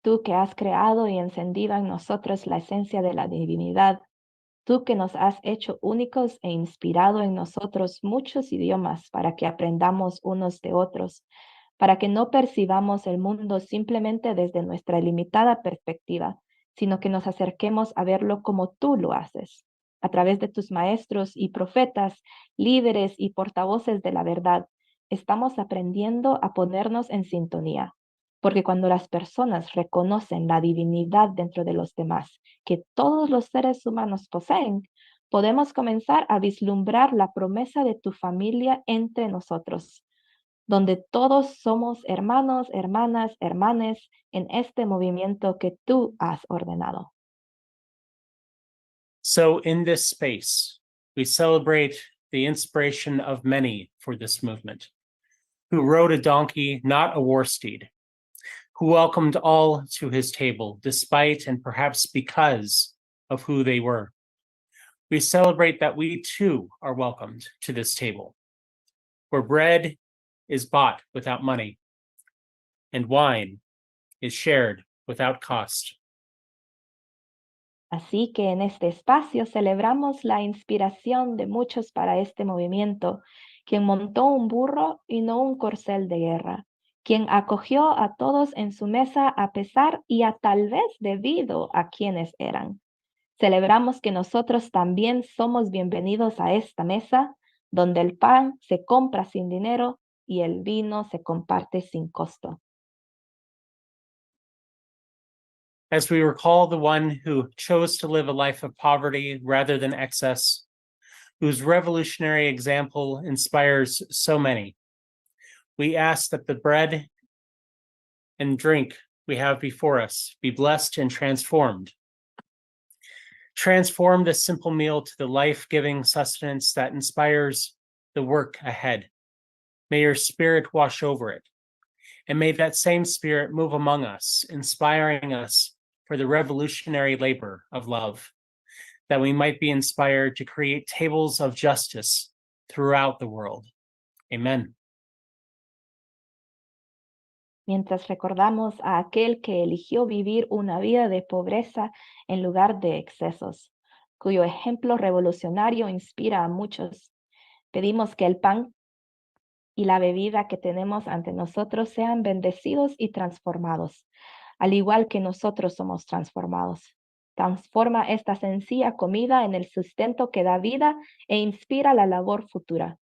tú que has creado y encendido en nosotros la esencia de la divinidad, tú que nos has hecho únicos e inspirado en nosotros muchos idiomas para que aprendamos unos de otros, para que no percibamos el mundo simplemente desde nuestra limitada perspectiva, sino que nos acerquemos a verlo como tú lo haces, a través de tus maestros y profetas, líderes y portavoces de la verdad. Estamos aprendiendo a ponernos en sintonía, porque cuando las personas reconocen la divinidad dentro de los demás que todos los seres humanos poseen, podemos comenzar a vislumbrar la promesa de tu familia entre nosotros, donde todos somos hermanos, hermanas, hermanes en este movimiento que tú has ordenado. So in this space, we celebrate the inspiration of many for this movement, who rode a donkey, not a war steed, who welcomed all to his table, despite and perhaps because of who they were, We celebrate that we too are welcomed to this table, where bread is bought without money and wine is shared without cost. Así que en este espacio celebramos la inspiración de muchos para este movimiento, quien montó un burro y no un corcel de guerra, quien acogió a todos en su mesa a pesar y a tal vez debido a quienes eran. Celebramos que nosotros también somos bienvenidos a esta mesa, donde el pan se compra sin dinero y el vino se comparte sin costo. As we recall the one who chose to live a life of poverty rather than excess, whose revolutionary example inspires so many, we ask that the bread and drink we have before us be blessed and transformed. Transform this simple meal to the life-giving sustenance that inspires the work ahead. May your spirit wash over it, and may that same spirit move among us, inspiring us for the revolutionary labor of love, that we might be inspired to create tables of justice throughout the world. Amen. Mientras recordamos a aquel que eligió vivir una vida de pobreza en lugar de excesos, cuyo ejemplo revolucionario inspira a muchos, pedimos que el pan y la bebida que tenemos ante nosotros sean bendecidos y transformados, al igual que nosotros somos transformados. Transforma esta sencilla comida en el sustento que da vida e inspira la labor futura.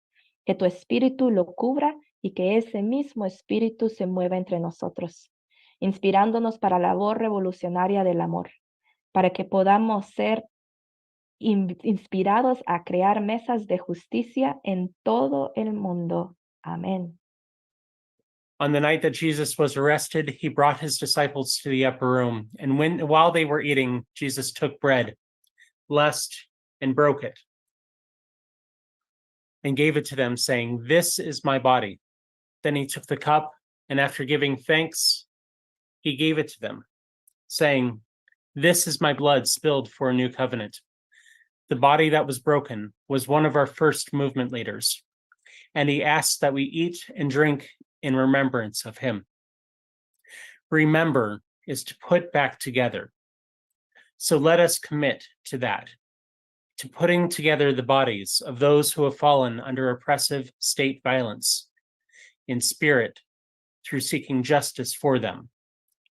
Que tu espíritu lo cubra y que ese mismo espíritu se mueva entre nosotros, inspirándonos para la labor revolucionaria del amor, para que podamos ser inspirados a crear mesas de justicia en todo el mundo. Amén. On the night that Jesus was arrested, he brought his disciples to the upper room, and while they were eating, Jesus took bread, blessed and broke it, and gave it to them, saying, "This is my body." Then he took the cup, and after giving thanks, he gave it to them, saying, "This is my blood spilled for a new covenant." The body that was broken was one of our first movement leaders, and he asks that we eat and drink in remembrance of him. Remember is to put back together. So let us commit to that, to putting together the bodies of those who have fallen under oppressive state violence, in spirit, through seeking justice for them,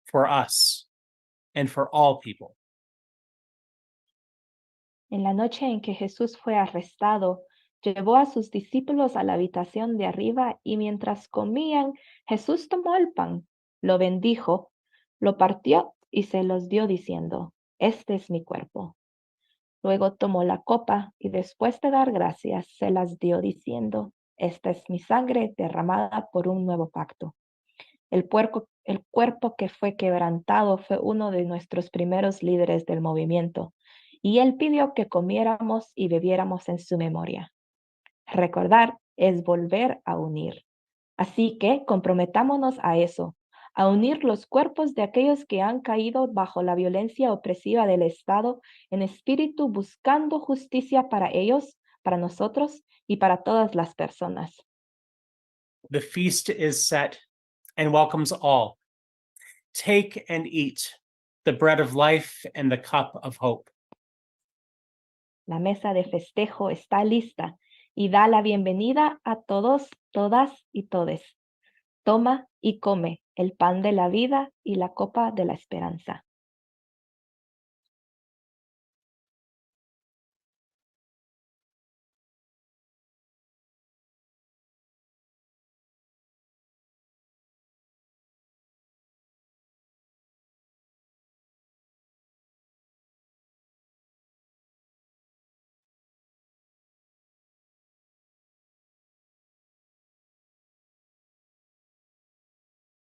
for us, and for all people. En la noche en que Jesús fue arrestado, llevó a sus discípulos a la habitación de arriba y mientras comían, Jesús tomó el pan, lo bendijo, lo partió y se los dio diciendo, "Este es mi cuerpo." Luego tomó la copa y después de dar gracias, se las dio diciendo, "Esta es mi sangre derramada por un nuevo pacto." El cuerpo que fue quebrantado fue uno de nuestros primeros líderes del movimiento, y él pidió que comiéramos y bebiéramos en su memoria. Recordar es volver a unir. Así que comprometámonos a eso, a unir los cuerpos de aquellos que han caído bajo la violencia opresiva del Estado en espíritu, buscando justicia para ellos, para nosotros y para todas las personas. The feast is set and welcomes all. Take and eat the bread of life and the cup of hope. La mesa de festejo está lista y da la bienvenida a todos, todas y todes. Toma y come el pan de la vida y la copa de la esperanza.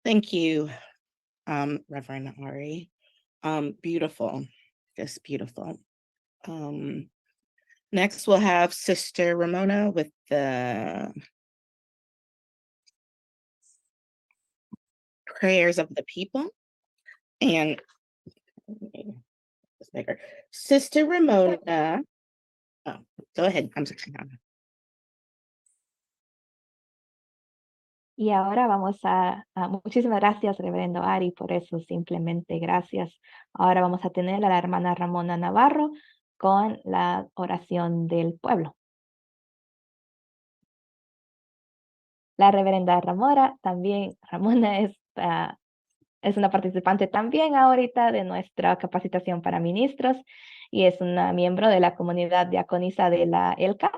Thank you, Reverend Ari. Beautiful, just beautiful. Next, we'll have Sister Ramona with the prayers of the people. And Sister Ramona Oh, go ahead. I'm sorry. Y ahora vamos muchísimas gracias, Reverendo Ari, por eso, simplemente gracias. Ahora vamos a tener a la hermana Ramona Navarro con la oración del pueblo. La reverenda Ramona es una participante también ahorita de nuestra capacitación para ministros y es una miembro de la comunidad diaconisa de la ELCA.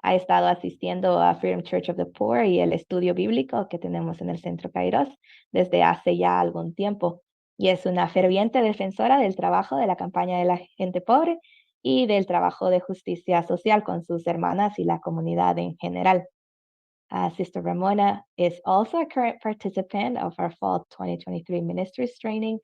Ha estado asistiendo a Freedom Church of the Poor y el estudio bíblico que tenemos en el Centro Kairos desde hace ya algún tiempo. Y es una ferviente defensora del trabajo de la campaña de la gente pobre y del trabajo de justicia social con sus hermanas y la comunidad en general. Sister Ramona is also a current participant of our fall 2023 ministries training,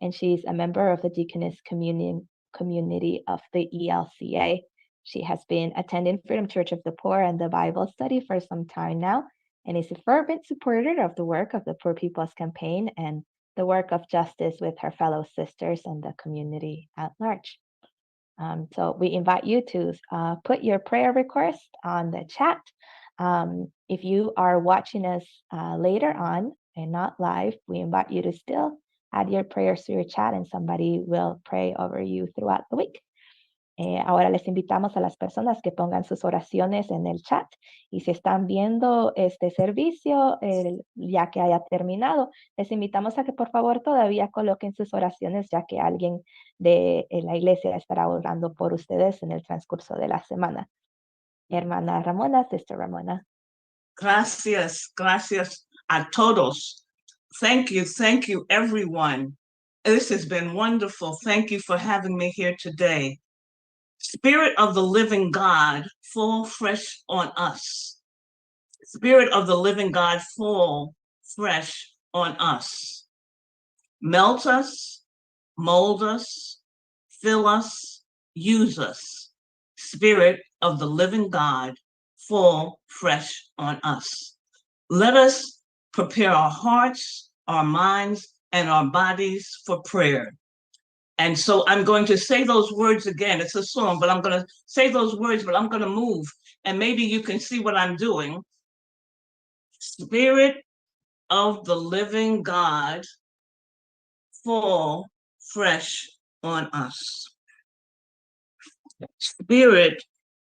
and she's a member of the Deaconess community of the ELCA. She has been attending Freedom Church of the Poor and the Bible study for some time now, and is a fervent supporter of the work of the Poor People's Campaign and the work of justice with her fellow sisters and the community at large. So we invite you to put your prayer request on the chat. If you are watching us later on and not live, we invite you to still add your prayers to your chat and somebody will pray over you throughout the week. Ahora les invitamos a las personas que pongan sus oraciones en el chat y si están viendo este servicio, ya que haya terminado, les invitamos a que por favor todavía coloquen sus oraciones, ya que alguien de la iglesia estará orando por ustedes en el transcurso de la semana. Hermana Ramona, Sister Ramona. Gracias a todos. Thank you, everyone. This has been wonderful. Thank you for having me here today. Spirit of the living God, fall fresh on us. Spirit of the living God, fall fresh on us. Melt us, mold us, fill us, use us. Spirit of the living God, fall fresh on us. Let us prepare our hearts, our minds, and our bodies for prayer. And so I'm going to say those words again. It's a song, but I'm going to say those words, but I'm going to move. And maybe you can see what I'm doing. Spirit of the living God, fall fresh on us. Spirit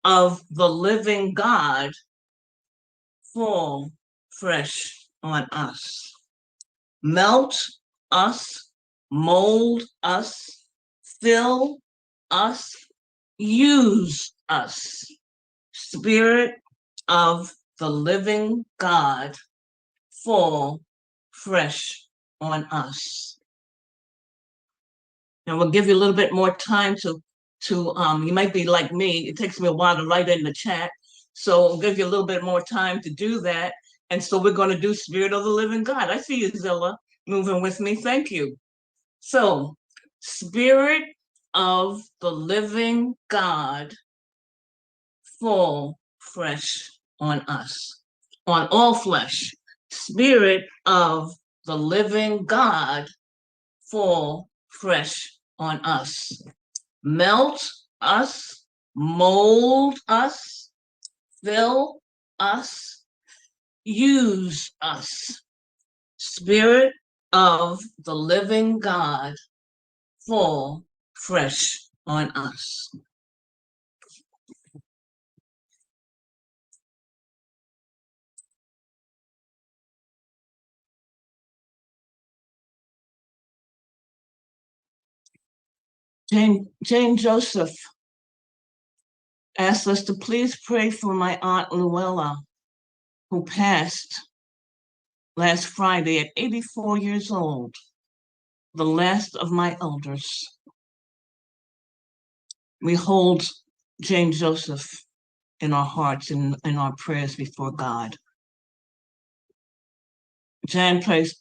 of the living God, fall fresh on us. Melt us, mold us, fill us, use us. Spirit of the living God, fall fresh on us. And we'll give you a little bit more time to you might be like me, it takes me a while to write in the chat. So we'll give you a little bit more time to do that. And so we're going to do Spirit of the Living God. I see you, Zilla, moving with me. Thank you. So, Spirit of the living God, fall fresh on us, on all flesh. Spirit of the living God, fall fresh on us. Melt us, mold us, fill us, use us. Spirit of the living God, fall fresh on us. Jane Joseph asked us to please pray for my Aunt Luella, who passed last Friday at 84 years old, the last of my elders. We hold Jane Joseph in our hearts and in our prayers before God. Jan prays,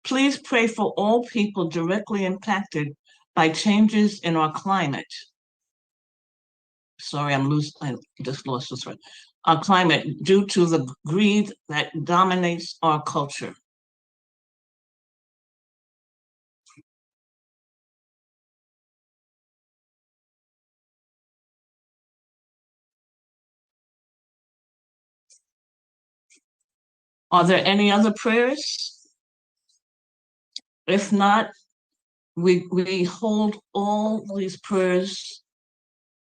please pray for all people directly impacted by changes in our climate. Sorry, I just lost this one. Our climate due to the greed that dominates our culture. Are there any other prayers? If not, we hold all these prayers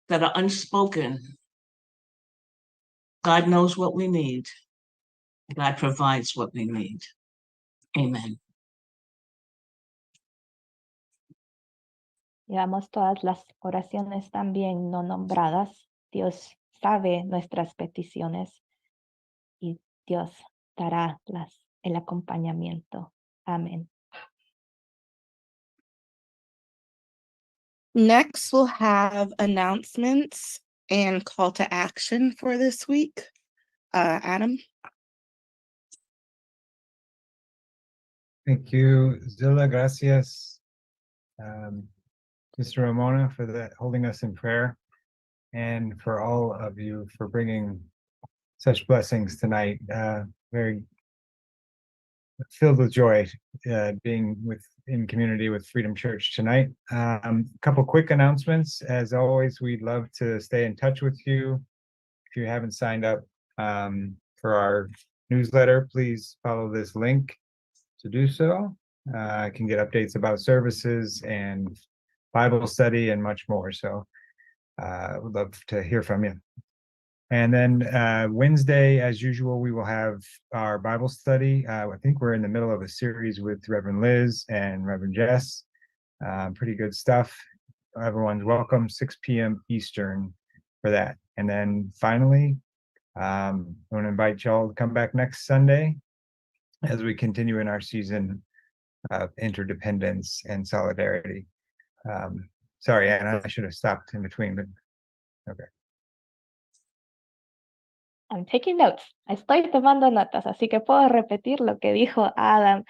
that are unspoken. God knows what we need. God provides what we need. Amen. Llevamos todas las oraciones también no nombradas. Dios sabe nuestras peticiones y Dios dará el acompañamiento. Amén. Next, we'll have announcements and call to action for this week. Adam? Thank you, Zilla. Gracias, Mr. Ramona, for holding us in prayer, and for all of you for bringing such blessings tonight. Very filled with joy being in community with Freedom Church tonight. A couple quick announcements. As always, we'd love to stay in touch with you. If you haven't signed up for our newsletter, please follow this link to do so. I can get updates about services and Bible study and much more. So would love to hear from you. And then Wednesday, as usual, we will have our Bible study. I think we're in the middle of a series with Reverend Liz and Reverend Jess. Pretty good stuff. Everyone's welcome, 6 p.m. Eastern for that. And then finally, I want to invite y'all to come back next Sunday as we continue in our season of interdependence and solidarity. Sorry, Anna, I should have stopped in between, but okay. I'm taking notes. Estoy tomando notas, así que puedo repetir lo que dijo Adam.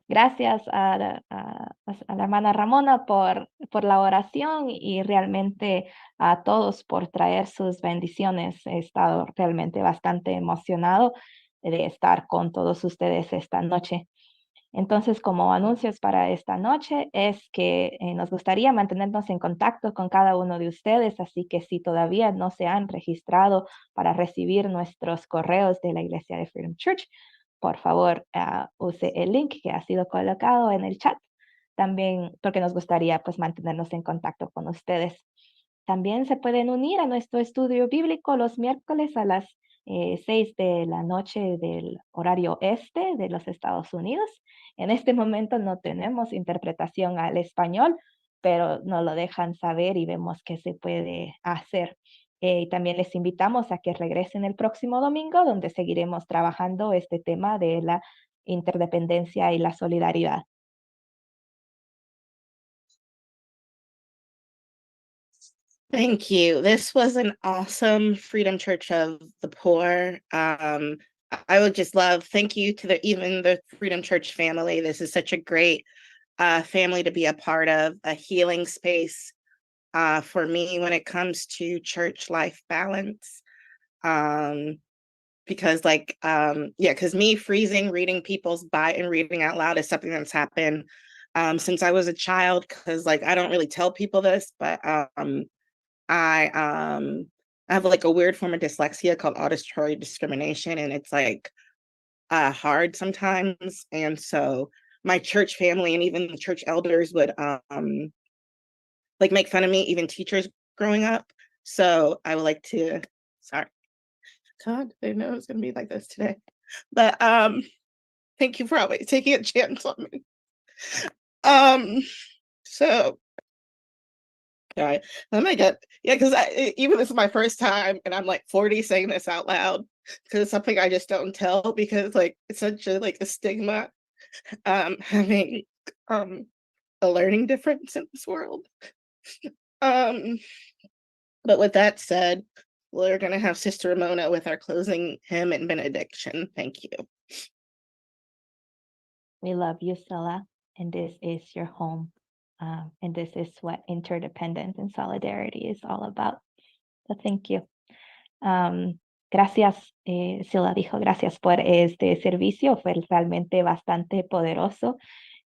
Gracias a la hermana Ramona por la oración y realmente a todos por traer sus bendiciones. He estado realmente bastante emocionado de estar con todos ustedes esta noche. Entonces, como anuncios para esta noche es que nos gustaría mantenernos en contacto con cada uno de ustedes, así que si todavía no se han registrado para recibir nuestros correos de la Iglesia de Freedom Church, por favor, use el link que ha sido colocado en el chat, también porque nos gustaría pues mantenernos en contacto con ustedes. También se pueden unir a nuestro estudio bíblico los miércoles a las 6 de la noche del horario este de los Estados Unidos. En este momento no tenemos interpretación al español, pero nos lo dejan saber y vemos qué se puede hacer. Y también les invitamos a que regresen el próximo domingo, donde seguiremos trabajando este tema de la interdependencia y la solidaridad. Thank you. This was an awesome Freedom Church of the Poor. I would just thank you to even the Freedom Church family. This is such a great family to be a part of, a healing space for me when it comes to church life balance. Because because me freezing, reading people's and reading out loud is something that's happened since I was a child, because I don't really tell people this, but I have a weird form of dyslexia called auditory discrimination, and it's hard sometimes. And so my church family and even the church elders would make fun of me, even teachers growing up. So I would like to, sorry, God, I didn't know it was gonna be like this today. But thank you for always taking a chance on me. So all right. Oh my God. Yeah, because even this is my first time and I'm 40 saying this out loud, because it's something I just don't tell, because it's such a stigma having a learning difference in this world. But with that said, we're gonna have Sister Ramona with our closing hymn and benediction. Thank you. We love you, Scylla, and this is your home. And this is what interdependence and solidarity is all about. So thank you. Gracias, Scylla dijo, gracias por este servicio, fue realmente bastante poderoso.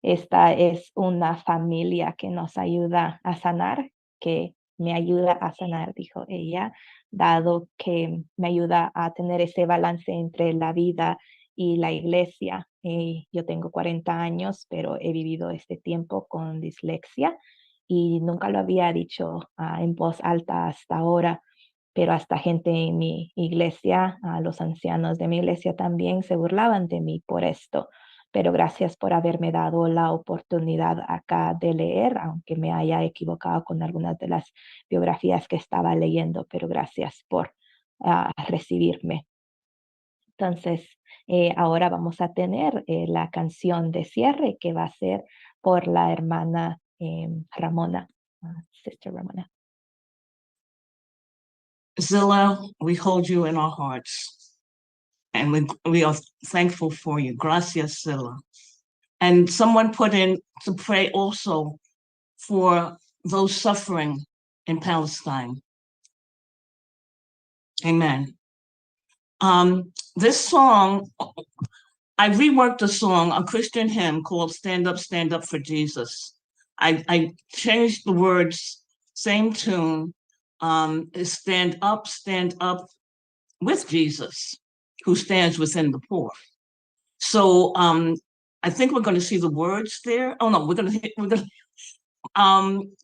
Esta es una familia que nos ayuda a sanar, que me ayuda a sanar, dijo ella, dado que me ayuda a tener ese balance entre la vida y la iglesia. Yo tengo 40 años, pero he vivido este tiempo con dislexia y nunca lo había dicho en voz alta hasta ahora, pero hasta gente en mi iglesia, los ancianos de mi iglesia también se burlaban de mí por esto. Pero gracias por haberme dado la oportunidad acá de leer, aunque me haya equivocado con algunas de las biografías que estaba leyendo, pero gracias por recibirme. Entonces, ahora vamos a tener la canción de cierre que va a ser por la hermana Ramona, Sister Ramona. Zilla, we hold you in our hearts, and we are thankful for you. Gracias, Zilla. And someone put in to pray also for those suffering in Palestine. Amen. This song, I reworked a song, a Christian hymn called Stand Up for Jesus. I changed the words, same tune, is stand up with Jesus, who stands within the poor. So I think we're going to see the words there. Oh no, we're going to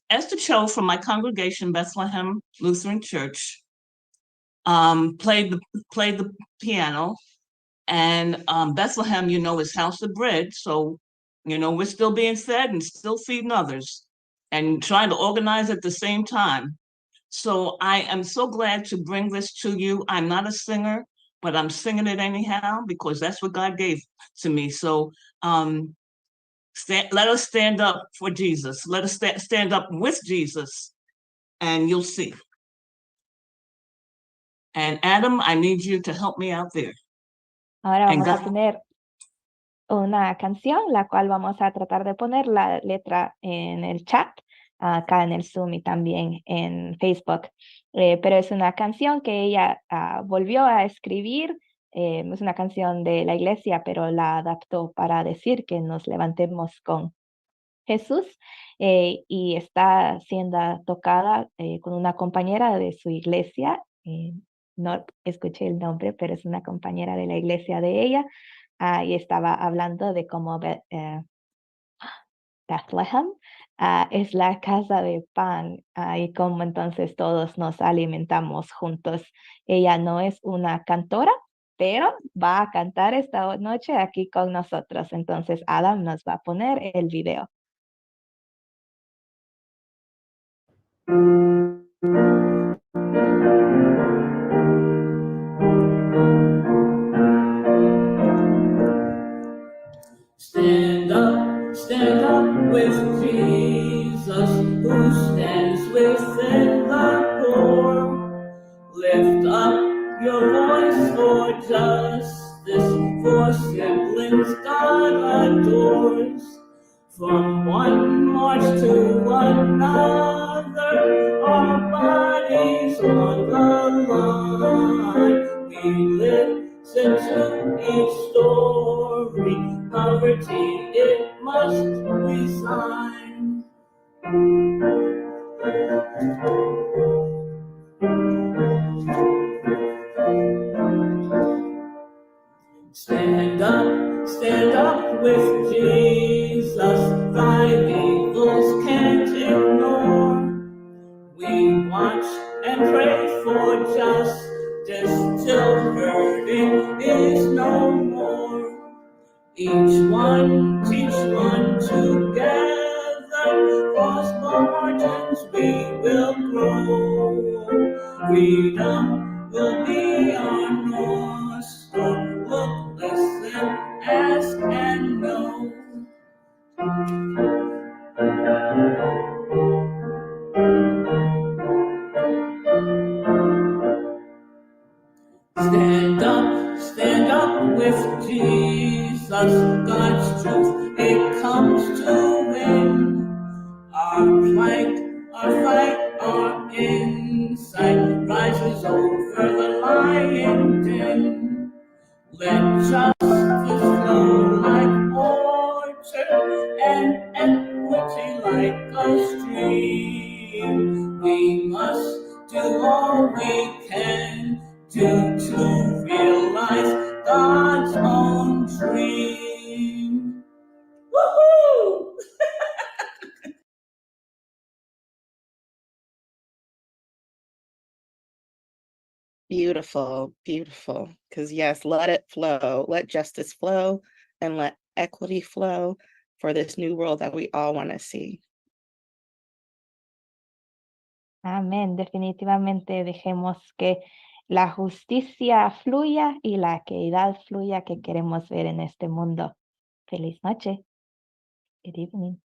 Esther Cho from my congregation, Bethlehem Lutheran Church, played the piano, and Bethlehem, is house of bread. So, we're still being fed and still feeding others and trying to organize at the same time. So I am so glad to bring this to you. I'm not a singer, but I'm singing it anyhow because that's what God gave to me. So let us stand up for Jesus. Let us stand up with Jesus, and you'll see. And Adam, I need you to help me out there. Ahora vamos a tener una canción, la cual vamos a tratar de poner la letra en el chat, acá en el Zoom y también en Facebook. Pero es una canción que ella volvió a escribir. Es una canción de la iglesia, pero la adaptó para decir que nos levantemos con Jesús, y está siendo tocada con una compañera de su iglesia. No escuché el nombre, pero es una compañera de la iglesia de ella, y estaba hablando de cómo Bethlehem es la casa de pan, y cómo entonces todos nos alimentamos juntos. Ella no es una cantora, pero va a cantar esta noche aquí con nosotros. Entonces Adam nos va a poner el video. Stand up with Jesus, who stands within the poor. Lift up your voice for justice, for siblings God adores. From one march to another, our bodies on the line. We listen to each story, poverty it must resign. Stand up with Jesus, thy evils can't ignore. We watch and pray for justice till hurting is no more. Each one teach one together, cross margins we will grow. Freedom will be our North Star. Look, listen, ask, and know. Stand up with Jesus, God's truth, it comes to win. Our fight, our insight rises over the lying den. Let justice flow like water and equity like a stream. We must do all we can to realize God's own dream. Woohoo! Beautiful, beautiful. Because yes, let it flow. Let justice flow and let equity flow for this new world that we all want to see. Amén. Definitivamente dejemos que la justicia fluya y la equidad fluya que queremos ver en este mundo. Feliz noche. Good evening.